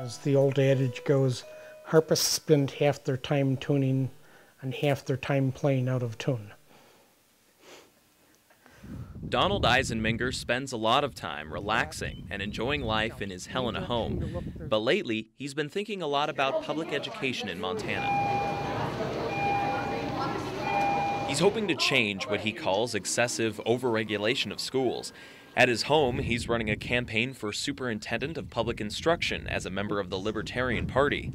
As the old adage goes, harpists spend half their time tuning and half their time playing out of tune. Donald Eisenmenger spends a lot of time relaxing and enjoying life in his Helena home, but lately he's been thinking a lot about public education in Montana. He's hoping to change what he calls excessive overregulation of schools. At his home, he's running a campaign for superintendent of public instruction as a member of the Libertarian Party.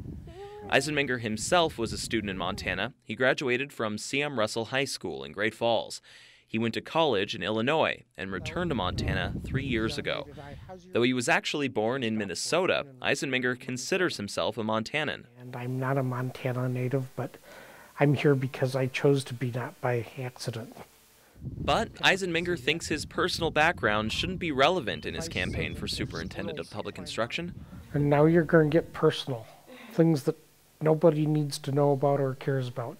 Eisenmenger himself was a student in Montana. He graduated from C.M. Russell High School in Great Falls. He went to college in Illinois and returned to Montana 3 years ago. Though he was actually born in Minnesota, Eisenmenger considers himself a Montanan. And I'm not a Montana native, but I'm here because I chose to be, not by accident. But Eisenmenger thinks his personal background shouldn't be relevant in his campaign for superintendent of public instruction. And now you're going to get personal, things that nobody needs to know about or cares about.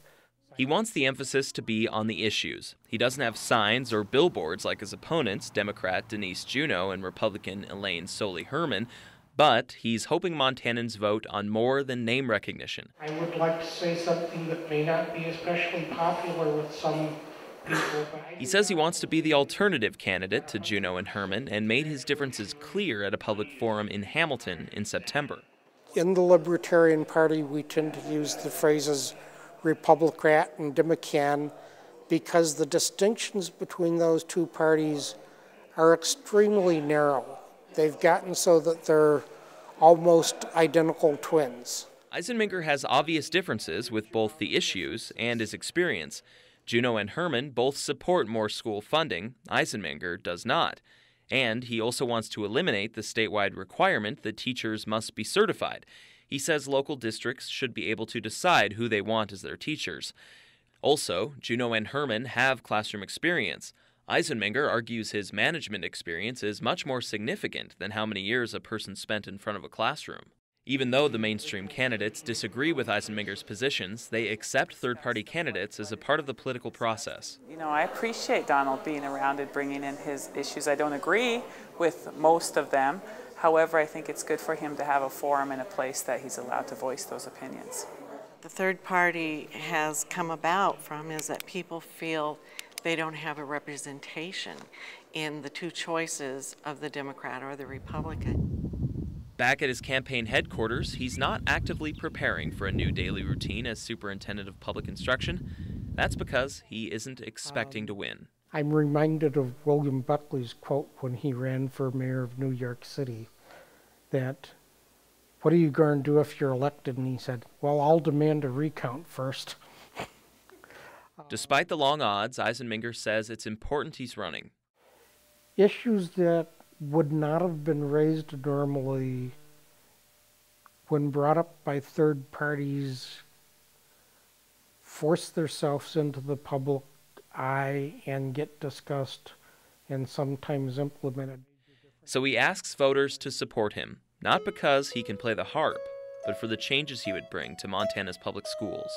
He wants the emphasis to be on the issues. He doesn't have signs or billboards like his opponents, Democrat Denise Juneau and Republican Elaine Soley Herman, but he's hoping Montanans vote on more than name recognition. I would like to say something that may not be especially popular with some people. He says he wants to be the alternative candidate to Juneau and Herman and made his differences clear at a public forum in Hamilton in September. In the Libertarian Party, we tend to use the phrases Republican and Democrat because the distinctions between those two parties are extremely narrow. They've gotten so that they're almost identical twins. Eisenmenger has obvious differences with both the issues and his experience. Juneau and Herman both support more school funding. Eisenmenger does not. And he also wants to eliminate the statewide requirement that teachers must be certified. He says local districts should be able to decide who they want as their teachers. Also, Juneau and Herman have classroom experience. Eisenmenger argues his management experience is much more significant than how many years a person spent in front of a classroom. Even though the mainstream candidates disagree with Eisenmenger's positions, they accept third-party candidates as a part of the political process. You know, I appreciate Donald being around and bringing in his issues. I don't agree with most of them. However, I think it's good for him to have a forum and a place that he's allowed to voice those opinions. The third party has come about from is that people feel they don't have a representation in the two choices of the Democrat or the Republican. Back at his campaign headquarters, he's not actively preparing for a new daily routine as superintendent of public instruction. That's because he isn't expecting to win. I'm reminded of William Buckley's quote when he ran for mayor of New York City, that, "What are you going to do if you're elected?" And he said, "Well, I'll demand a recount first." Despite the long odds, Eisenmenger says it's important he's running. Issues that would not have been raised normally when brought up by third parties force themselves into the public eye and get discussed and sometimes implemented. So he asks voters to support him, not because he can play the harp, but for the changes he would bring to Montana's public schools.